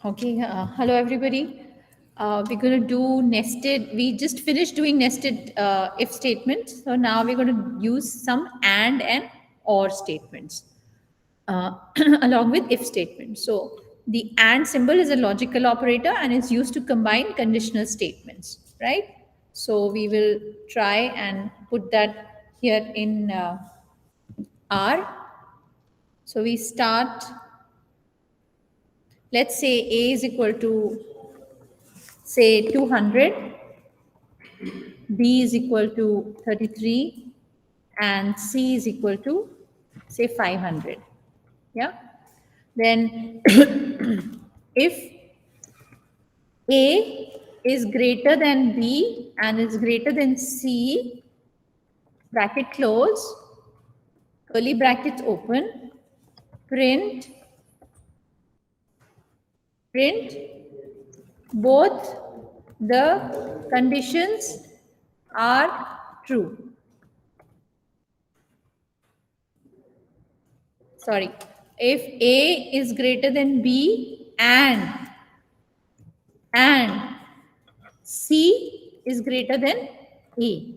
Okay, hello everybody. We're going to do nested. We just finished doing nested if statements. So now we're going to use some and or statements along with if statements. So the and symbol is a logical operator and is used to combine conditional statements, right? So we will try and put that here in R. So we start, let's say A is equal to say 200, B is equal to 33, and C is equal to say 500. Yeah. Then if A is greater than B and is greater than C, bracket close, curly brackets open, print both the conditions are true. Sorry, if A is greater than B and C is greater than A,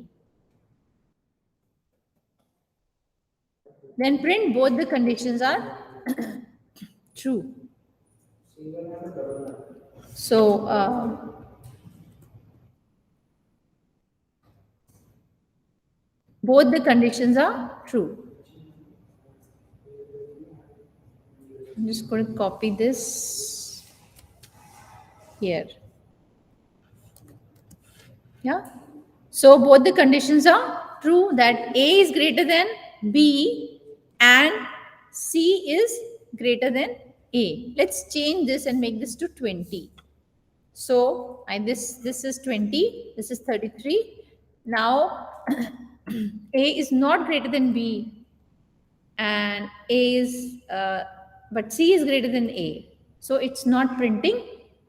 then print both the conditions are true. So both the conditions are true. I'm just going to copy this here. Yeah. So both the conditions are true, that A is greater than B and C is greater than A. Let's change this and make this to 20. So this is 20, this is 33. Now A is not greater than B and A is but C is greater than A. So it's not printing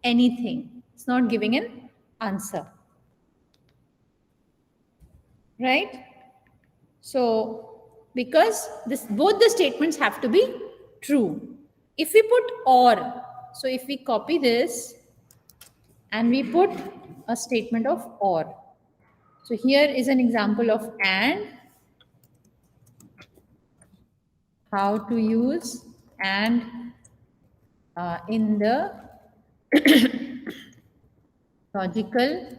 anything. It's not giving an answer. Right? So because both the statements have to be true. If we put or, so if we copy this and we put a statement of or. So here is an example of and, how to use and in the logical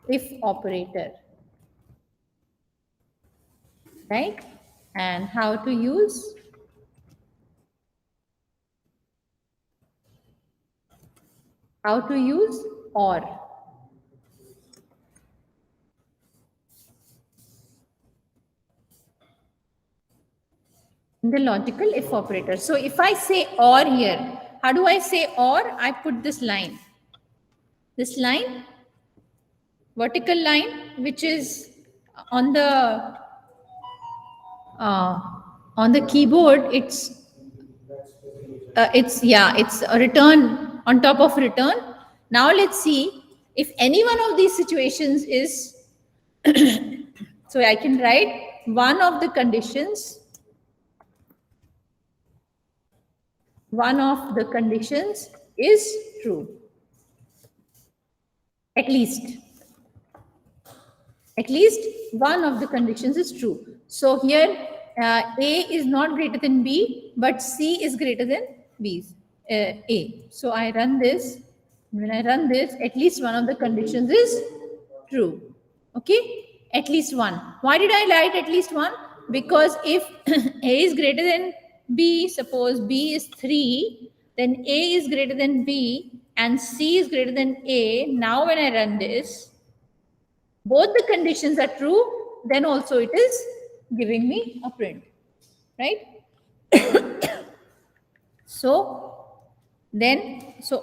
if operator, right? And how to use or. In the logical if operator. So if I say or here, how do I say or? I put this line, vertical line, which is on the keyboard. It's a return on top of return. Now let's see if any one of these situations is so I can write one of the conditions is true. At least one of the conditions is true. So here A is not greater than B, but C is greater than A. So I run this. When I run this, at least one of the conditions is true. Okay, at least one. Why did I write at least one? Because if A is greater than B, suppose B is 3, then A is greater than B and C is greater than A. Now when I run this, both the conditions are true, then also it is giving me a print, right? So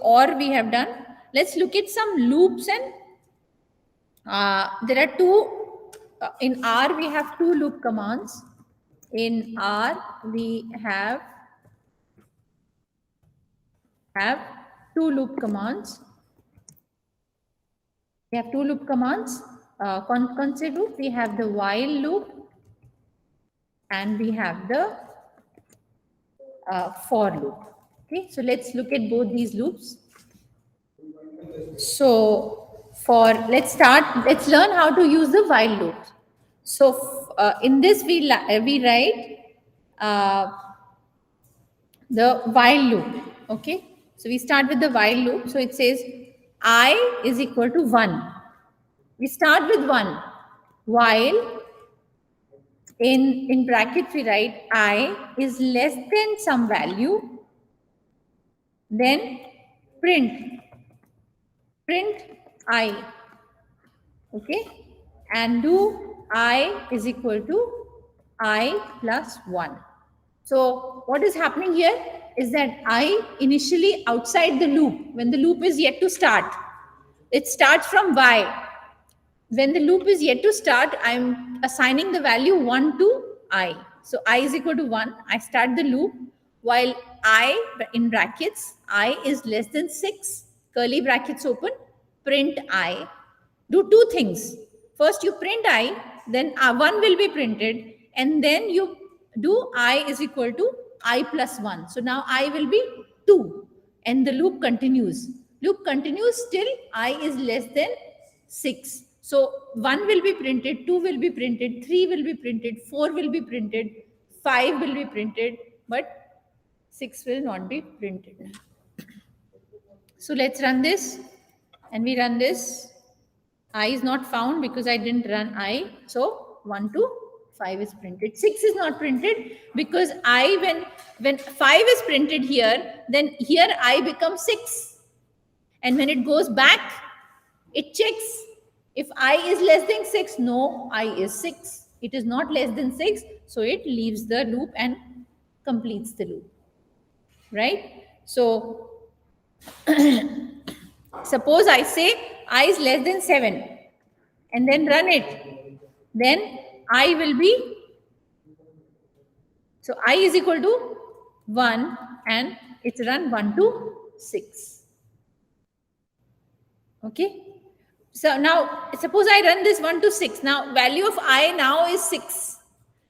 or we have done. Let's look at some loops, and there are two. In R we have two loop commands. In R we have two loop commands. We have two loop commands. Concurrency loop, we have the while loop and we have the for loop. Okay, so let's look at both these loops. So let's learn how to use the while loop. So in this we write uh, the while loop. Okay, so we start with the while loop. So it says I is equal to 1. We start with 1 while in brackets we write I is less than some value, then print I. Okay, and do I is equal to I plus 1. So what is happening here is that I initially outside the loop, when the loop is yet to start, it starts from Y. When the loop is yet to start, I'm assigning the value 1 to I. So I is equal to 1. I start the loop while I, in brackets, I is less than 6, curly brackets open, print I. Do two things. First, you print I, then 1 will be printed, and then you do I is equal to I plus 1. So now I will be 2, and the loop continues. Loop continues till I is less than 6. So 1 will be printed, 2 will be printed, 3 will be printed, 4 will be printed, 5 will be printed, but 6 will not be printed. So let's run this, and we run this. I is not found because I didn't run I. So 1 to 5 is printed. 6 is not printed because I, when 5 is printed here, then here I becomes 6. And when it goes back, it checks. If I is less than 6, no, I is 6. It is not less than 6, so it leaves the loop and completes the loop. Right? So suppose I say I is less than 7 and then run it. Then I will be, so I is equal to 1 and it's run 1 to 6. Okay. So now suppose I run this 1 to 6. Now value of I now is 6.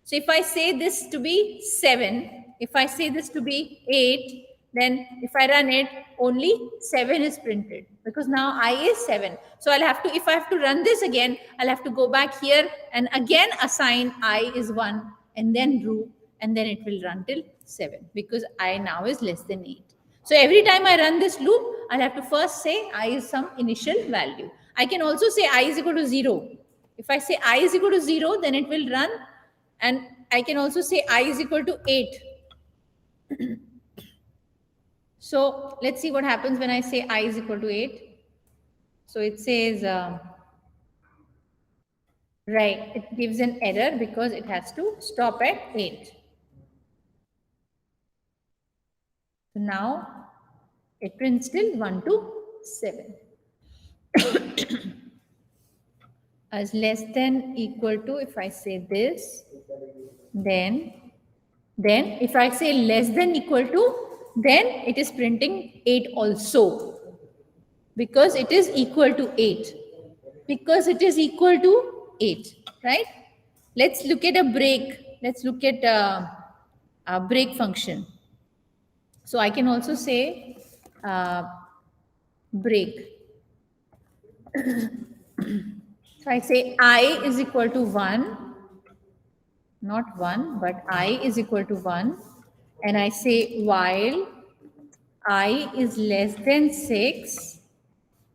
So if I say this to be 7, if I say this to be 8, then if I run it, only 7 is printed because now I is 7. So I'll have to, if I have to run this again, I'll have to go back here and again assign I is 1 and then do, and then it will run till 7 because I now is less than 8. So every time I run this loop, I'll have to first say I is some initial value. I can also say I is equal to 0. If I say I is equal to 0, then it will run, and I can also say I is equal to 8. So let's see what happens when I say I is equal to 8. So it says, right, it gives an error because it has to stop at 8. So now it prints till 1 to 7. As less than equal to, if I say this, then if I say less than equal to, then it is printing 8 also because it is equal to 8. Because it is equal to 8, right? Let's look at a break. Let's look at a break function. So I can also say break. So I say I is equal to 1, not 1, but I is equal to 1. And I say while I is less than 6,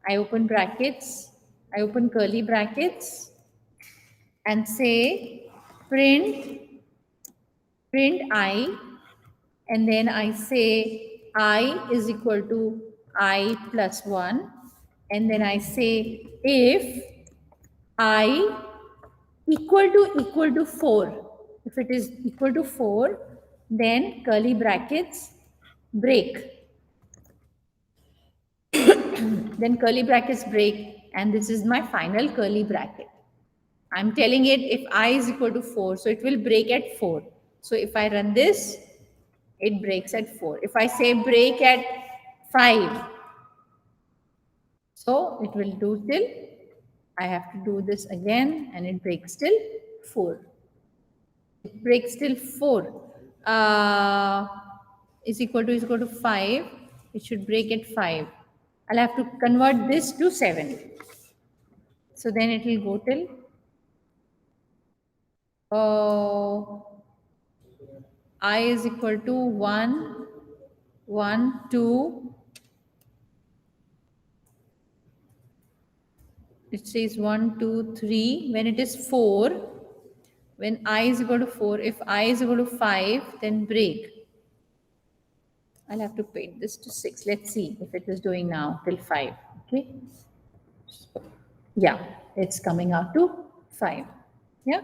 I open brackets, I open curly brackets and say print I, and then I say I is equal to I plus 1, and then I say if I equal to 4. If it is equal to 4, then curly brackets break. Then curly brackets break, and this is my final curly bracket. I'm telling it if I is equal to 4, so it will break at 4. So if I run this, it breaks at 4. If I say break at 5, so it will do till, I have to do this again, and it breaks till 4. It breaks till 4. is equal to 5, it should break at 5. I'll have to convert this to 7. So then it will go till I is equal to 1, 1, 2. It says 1, 2, 3. When it is 4, when I is equal to 4, if I is equal to 5, then break. I'll have to paint this to 6. Let's see if it is doing now till 5. Okay. Yeah, it's coming out to 5. Yeah.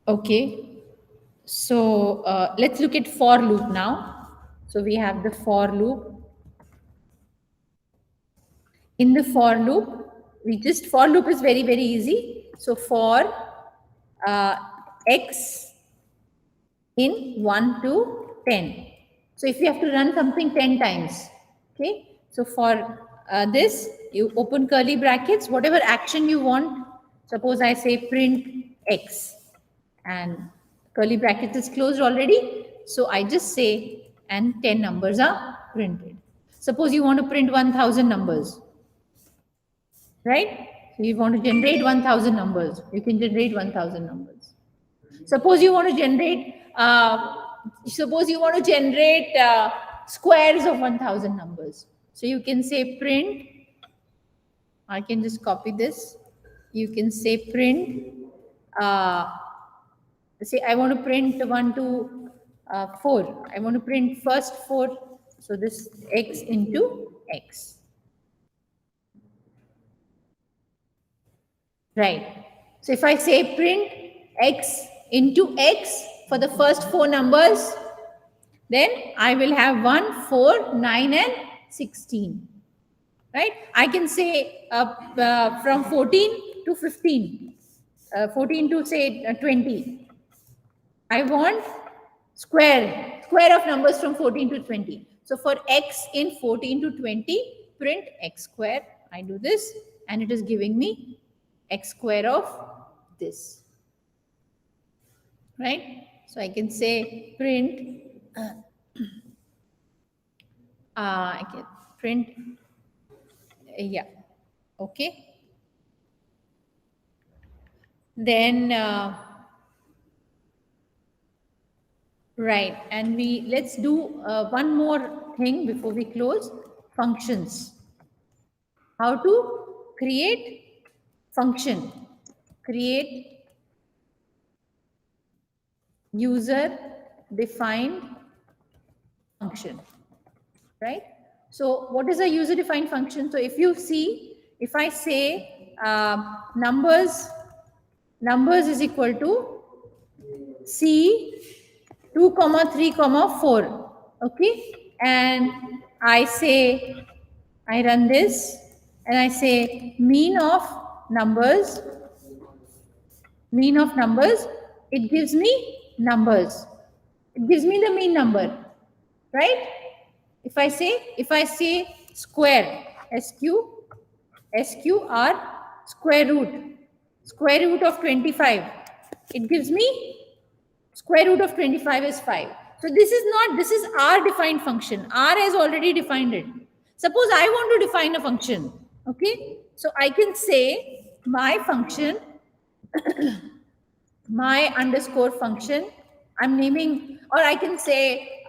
Okay. So let's look at for loop now. So we have the for loop. In the for loop, for loop is very, very easy. So for x in 1 to 10. So if you have to run something 10 times, okay. So for this, you open curly brackets, whatever action you want. Suppose I say print x and curly brackets is closed already. So I just say, and 10 numbers are printed. Suppose you want to print 1000 numbers, right? So you want to generate 1000 numbers. You can generate 1000 numbers. Suppose you want to generate, squares of 1000 numbers. So you can say print. I can just copy this. You can say print. Say I want to print 1 to 4. I want to print first 4. So this x into x. Right. So if I say print x into x for the first 4 numbers, then I will have 1, 4, 9 and 16. Right. I can say from 14 to 15, 14 to say 20. I want square of numbers from 14 to 20. So for x in 14 to 20, print x square. I do this and it is giving me x square of this. Right? So I can say print, I can print, yeah, okay. Then, right, and let's do one more thing before we close, functions. How to create function, create user defined function, right? So what is a user defined function? So if you see, if I say numbers is equal to C 2, 3, 4, okay, and I say, I run this and I say mean of numbers, it gives me numbers. It gives me the mean number, right? If I say square, SQR, square root of 25, it gives me square root of 25 is 5. So this is R defined function. R has already defined it. Suppose I want to define a function, okay? So I can say my function, my underscore function, I'm naming, or I can say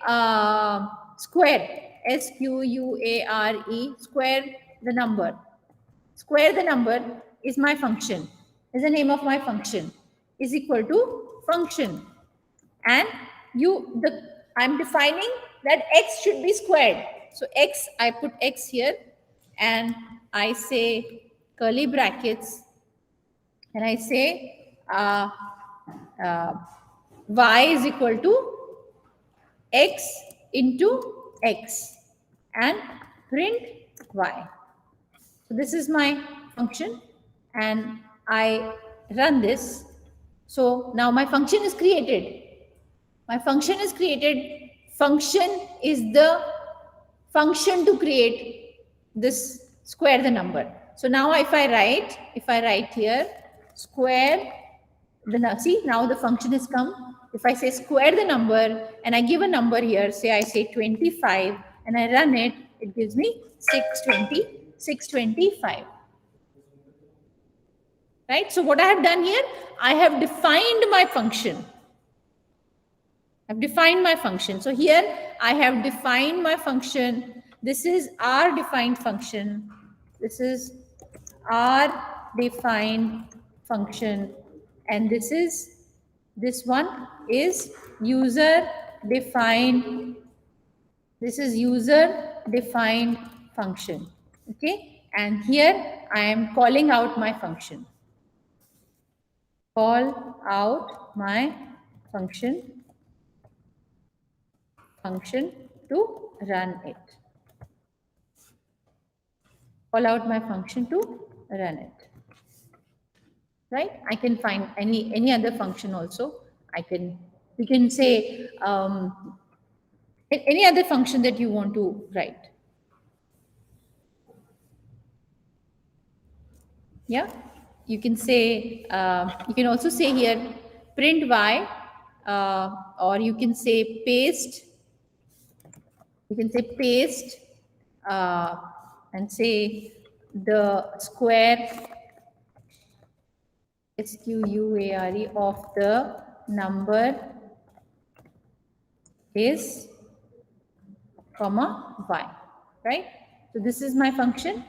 square, SQUARE, square the number. Square the number is my function, is the name of my function, is equal to function. And I'm defining that x should be squared. So x, I put x here and I say curly brackets and I say y is equal to x into x and print y. So this is my function and I run this. So now my function is created. My function is created. Function is the function to create this square the number. So now if I write here square, see now the function has come. If I say square the number and I give a number here, say I say 25 and I run it, it gives me 625. Right? So what I have done here, I have defined my function. I've defined my function. So here I have defined my function. This is our defined function. This is our defined function. And this one is user defined. This is user defined function. Okay. And here I am calling out my function. Call out my function to run it. Call out my function to run it. Right? I can find any other function also. We can say any other function that you want to write. Yeah. You can say you can also say here print y, or you can say paste. You can say paste and say the square square of the number is comma y, right? So this is my function,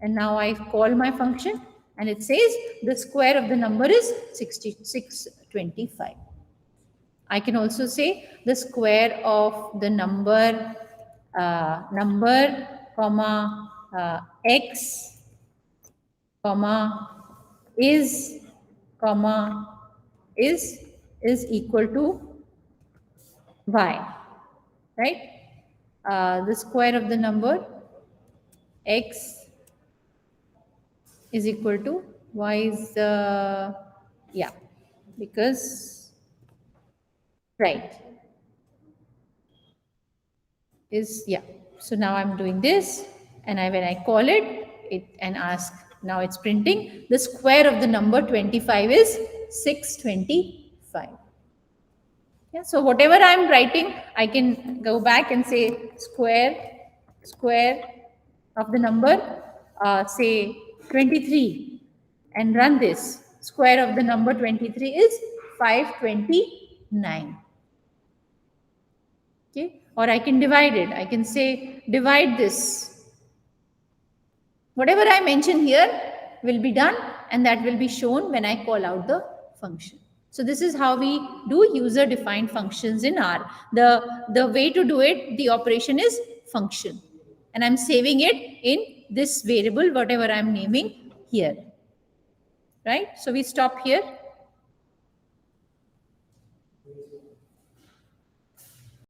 and now I call my function, and it says the square of the number is 625. I can also say the square of the number comma x comma is equal to y, right? The square of the number x is equal to y is yeah, because right is yeah. So now I'm doing this, and when I call it and ask, now it's printing the square of the number 25 is 625. Yeah, so whatever I'm writing, I can go back and say square of the number, say 23, and run this. Square of the number 23 is 529. Okay, or I can divide it. I can say divide this. Whatever I mention here will be done, and that will be shown when I call out the function. So this is how we do user defined functions in R. The way to do it, the operation is function, and I'm saving it in this variable, whatever I'm naming here. Right? So we stop here.